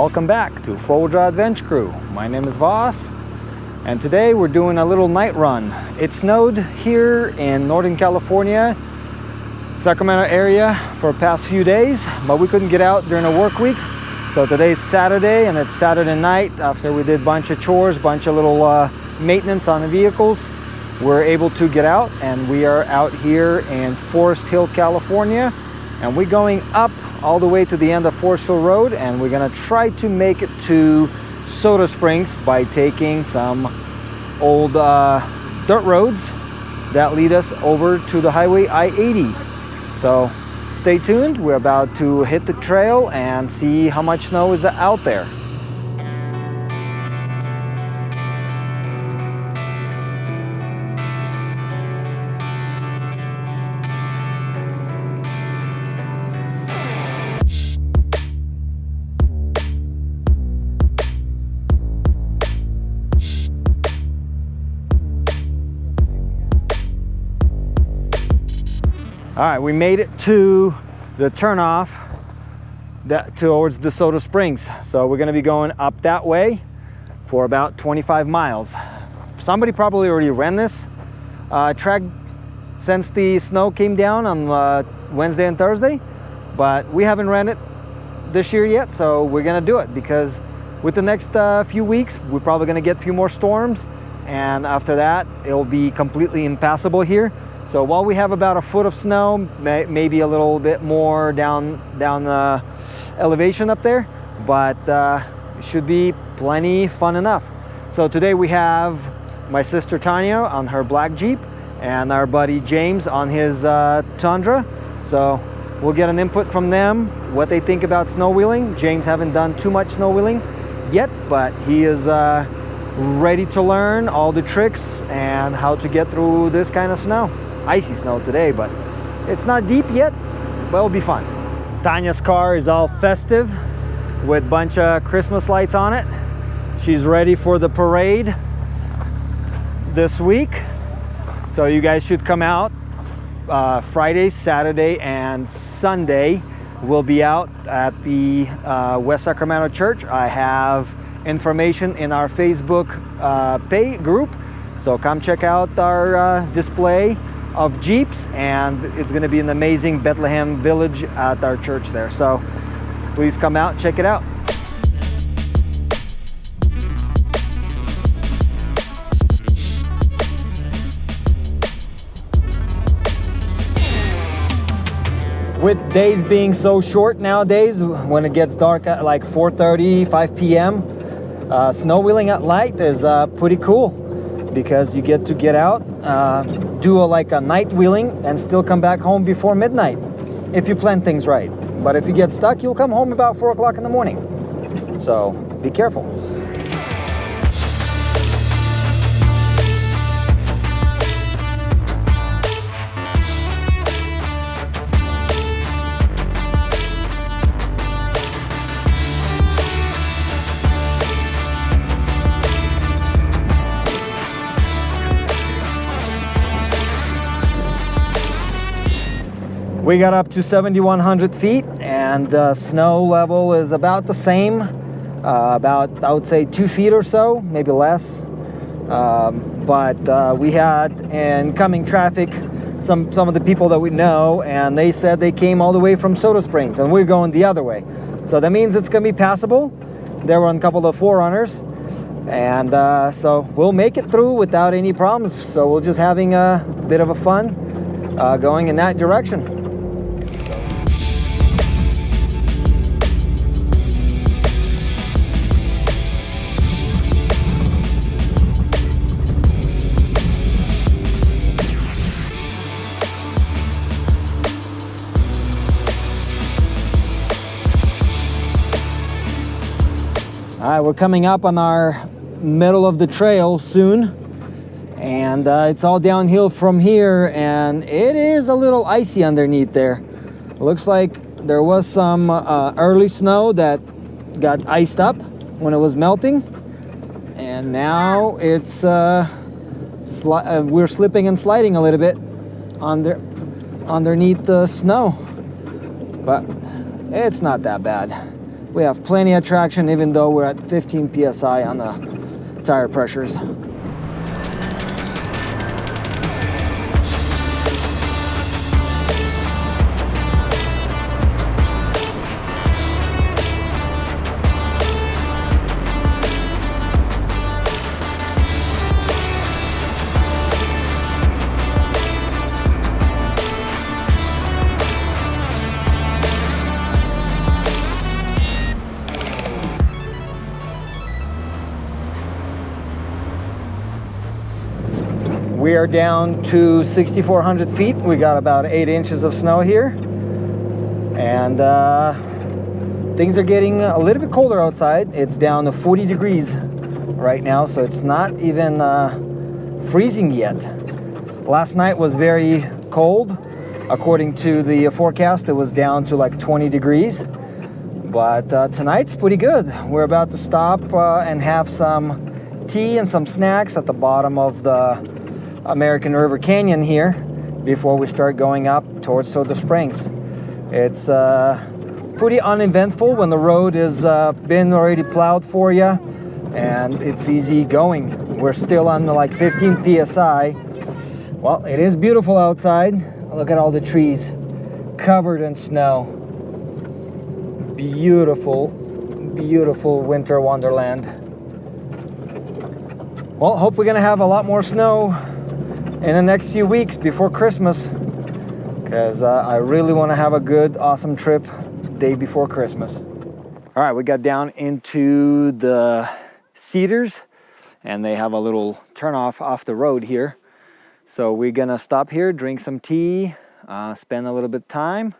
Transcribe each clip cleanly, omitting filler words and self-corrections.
welcome back to Four-Wheel Drive Adventure Crew. My name is Voss, and today we're doing a little night run. It snowed here in Northern California, Sacramento area for the past few days, but we couldn't get out during a work week. So today's Saturday, and it's Saturday night after we did a bunch of chores, bunch of little maintenance on the vehicles. We're able to get out, and we are out here in Forest Hill, California, and we're going up all the way to the end of Forest Hill Road, and we're gonna try to make it to Soda Springs by taking some old dirt roads that lead us over to the highway I-80. So stay tuned, we're about to hit the trail and see how much snow is out there. All right, we made it to the turnoff towards the Soda Springs. So we're gonna be going up that way for about 25 miles. Somebody probably already ran this track since the snow came down on Wednesday and Thursday, but we haven't ran it this year yet, so we're gonna do it because with the next few weeks, we're probably gonna get a few more storms, and after that, it'll be completely impassable here. So while we have about a foot of snow, maybe a little bit more down the elevation up there, but it should be plenty fun enough. So today we have my sister Tanya on her black Jeep and our buddy James on his Tundra. So we'll get an input from them, what they think about snow wheeling. James haven't done too much snow wheeling yet, but he is ready to learn all the tricks and how to get through this kind of snow. Icy snow today, but it's not deep yet, but it'll be fun. Tanya's car is all festive with a bunch of Christmas lights on it. She's ready for the parade this week. So you guys should come out Friday, Saturday, and Sunday. We'll be out at the West Sacramento Church. I have information in our Facebook pay group. So come check out our display of Jeeps, and it's going to be an amazing Bethlehem village at our church there. So please come out, check it out. With days being so short nowadays, when it gets dark at like 4:30, 5 p.m., snow wheeling at night is pretty cool because you get to get out, do like a night wheeling and still come back home before midnight if you plan things right. But if you get stuck, you'll come home about 4 o'clock in the morning. So be careful. We got up to 7,100 feet, and the snow level is about the same, about, I would say, 2 feet or so, maybe less. But we had incoming traffic, some of the people that we know, and they said they came all the way from Soda Springs, and we're going the other way. So that means it's going to be passable. There were a couple of forerunners, and so we'll make it through without any problems. So we're just having a bit of a fun going in that direction. All right, we're coming up on our middle of the trail soon, and it's all downhill from here, and it is a little icy underneath there. Looks like there was some early snow that got iced up when it was melting, and now it's we're slipping and sliding a little bit underneath the snow, but it's not that bad. we have plenty of traction even though we're at 15 psi on the tire pressures. We are down to 6,400 feet. We got about 8 inches of snow here. And things are getting a little bit colder outside. It's down to 40 degrees right now, so it's not even freezing yet. Last night was very cold. According to the forecast, it was down to like 20 degrees. But tonight's pretty good. We're about to stop and have some tea and some snacks at the bottom of the American River Canyon here before we start going up towards Soda Springs. It's pretty uneventful when the road has been already plowed for you and it's easy going. We're still on like 15 psi. Well, it is beautiful outside. Look at all the trees covered in snow. Beautiful, beautiful winter wonderland. Well, hope we're gonna have a lot more snow in the next few weeks before Christmas, because I really want to have a good, awesome trip day before Christmas. All right, we got down into the Cedars, and they have a little turnoff off the road here. So we're gonna stop here, drink some tea, spend a little bit of time,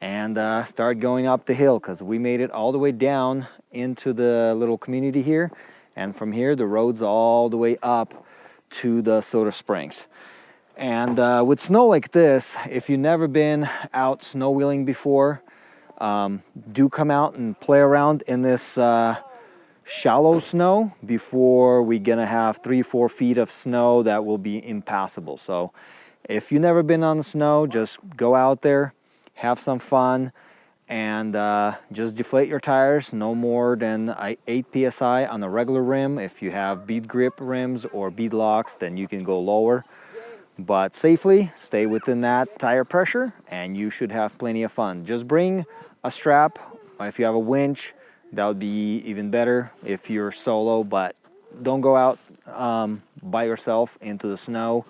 and start going up the hill, because we made it all the way down into the little community here, and from here the road's all the way up to the Soda Springs. And with snow like this, if you've never been out snow wheeling before, do come out and play around in this shallow snow before we're gonna have 3-4 feet of snow that will be impassable. So if you've never been on the snow, just go out there, have some fun, and just deflate your tires no more than 8 psi on the regular rim. If you have bead grip rims or bead locks, then you can go lower, but safely stay within that tire pressure and you should have plenty of fun. Just bring a strap. If you have a winch, that would be even better if you're solo, but don't go out by yourself into the snow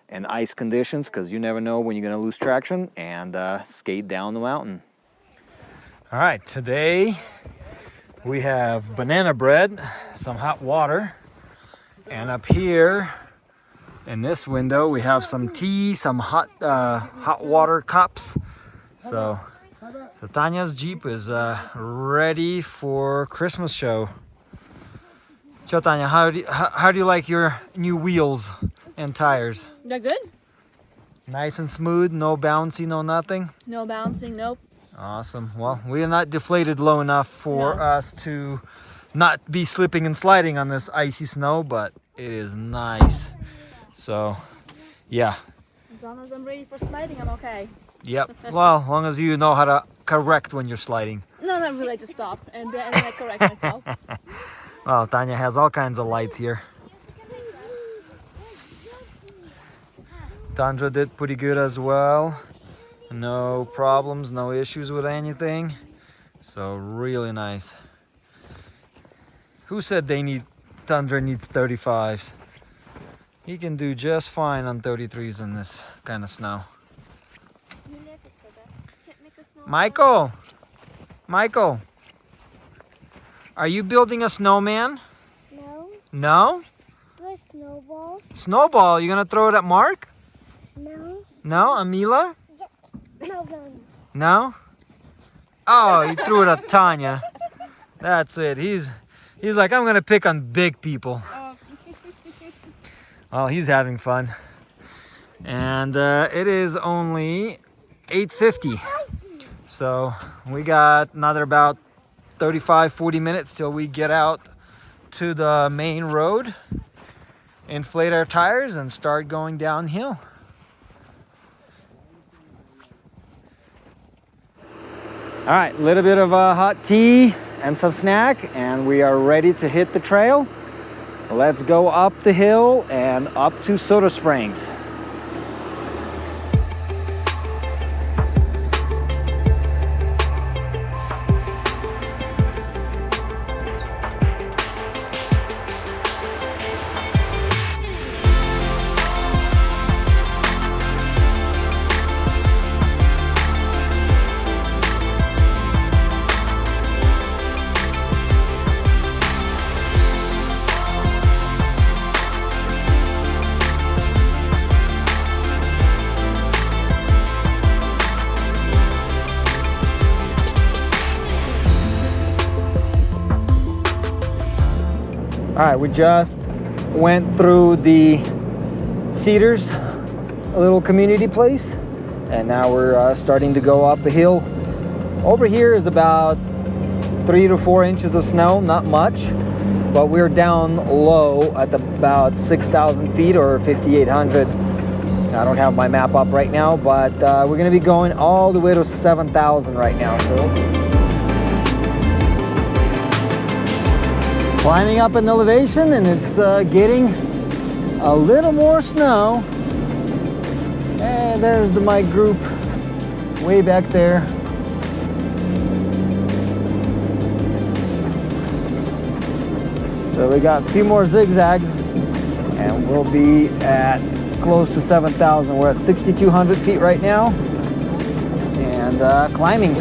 and ice conditions, because you never know when you're going to lose traction and skate down the mountain. All right, today we have banana bread, some hot water, and up here in this window we have some tea, some hot water cups. So Tanya's Jeep is ready for Christmas show. So Tanya, how do you like your new wheels and tires? They're good. Nice and smooth, no bouncy, no nothing? No bouncing, nope. Awesome. Well, we are not deflated low enough for us to not be slipping and sliding on this icy snow, but it is nice. So, yeah. As long as I'm ready for sliding, I'm okay. Yep. Well, as long as you know how to correct when you're sliding. No, not really. I just stop and then I correct myself. Well, Tanya has all kinds of lights here. Tandra did pretty good as well. No problems, no issues with anything. So really nice. Who said Tundra needs 35s? He can do just fine on 33s in this kind of snow. Michael! Michael! Are you building a snowman? No. No? A snowball? Snowball? You gonna throw it at Mark? No. No? Amila? No. No? Oh, he threw it at Tanya. That's it. He's like, I'm gonna pick on big people. Well, he's having fun. And it is only 8:50. So we got another about 35-40 minutes till we get out to the main road, inflate our tires, and start going downhill. All right, a little bit of hot tea and some snack, and we are ready to hit the trail. Let's go up the hill and up to Soda Springs. All right, we just went through the Cedars, a little community place, and now we're starting to go up a hill. Over here is about 3 to 4 inches of snow, not much, but we're down low at about 6,000 feet or 5,800. I don't have my map up right now, but we're gonna be going all the way to 7,000 right now. So. Climbing up an elevation, and it's getting a little more snow. And there's my group way back there. So we got a few more zigzags, and we'll be at close to 7,000. We're at 6,200 feet right now, and climbing.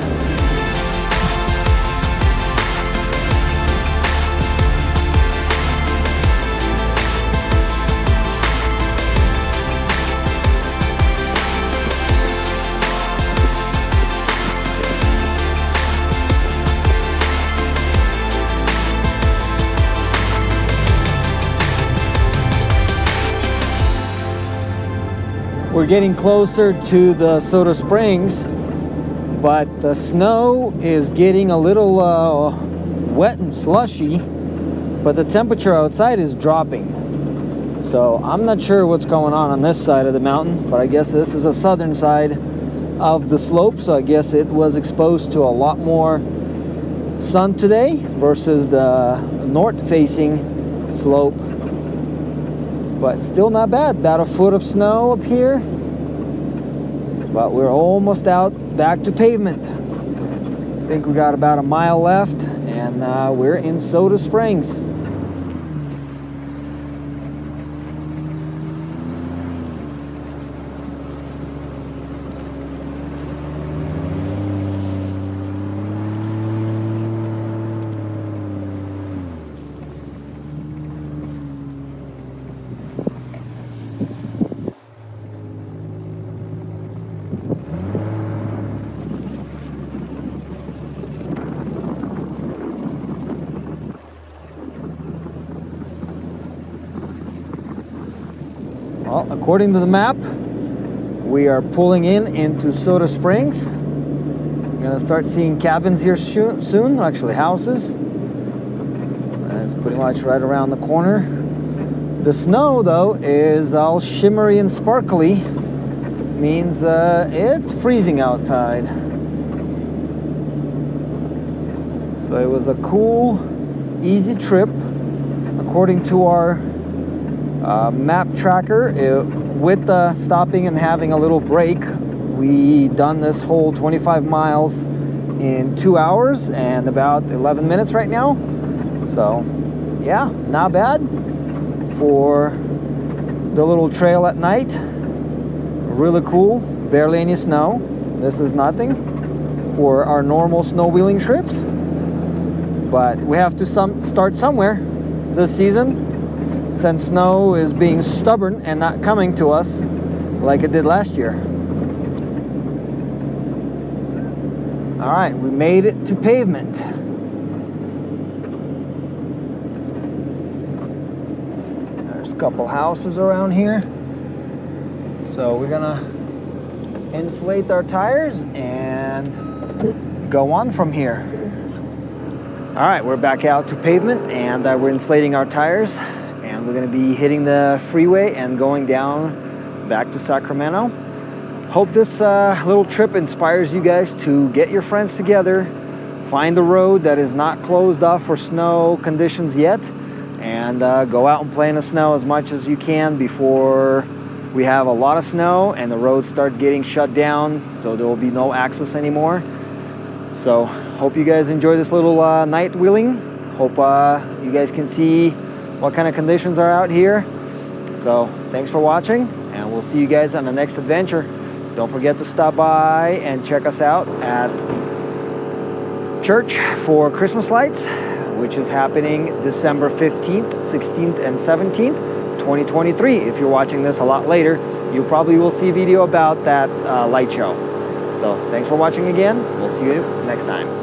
We're getting closer to the Soda Springs, but the snow is getting a little wet and slushy, but the temperature outside is dropping. So I'm not sure what's going on this side of the mountain, but I guess this is a southern side of the slope, so I guess it was exposed to a lot more sun today versus the north-facing slope. But still not bad. About a foot of snow up here. But we're almost out back to pavement. I think we got about a mile left, and we're in Soda Springs. Well, according to the map, we are pulling into Soda Springs. We're gonna start seeing cabins here soon, actually houses. And it's pretty much right around the corner. The snow, though, is all shimmery and sparkly. Means it's freezing outside. So it was a cool, easy trip, according to our map tracker. With the stopping and having a little break, we done this whole 25 miles in 2 hours and about 11 minutes right now. So yeah, not bad for the little trail at night. Really cool, barely any snow. This is nothing for our normal snow wheeling trips, but we have to start somewhere this season, since snow is being stubborn and not coming to us like it did last year. All right, we made it to pavement. There's a couple houses around here. So we're gonna inflate our tires and go on from here. All right, we're back out to pavement, and we're inflating our tires. And we're going to be hitting the freeway and going down back to Sacramento. hope this little trip inspires you guys to get your friends together, find a road that is not closed off for snow conditions yet, and go out and play in the snow as much as you can before we have a lot of snow and the roads start getting shut down, so there will be no access anymore. So hope you guys enjoy this little night wheeling. Hope you guys can see what kind of conditions are out here. So thanks for watching, and we'll see you guys on the next adventure. Don't forget to stop by and check us out at church for Christmas lights, which is happening December 15th, 16th, and 17th, 2023. If you're watching this a lot later, you probably will see a video about that light show. So thanks for watching again. We'll see you next time.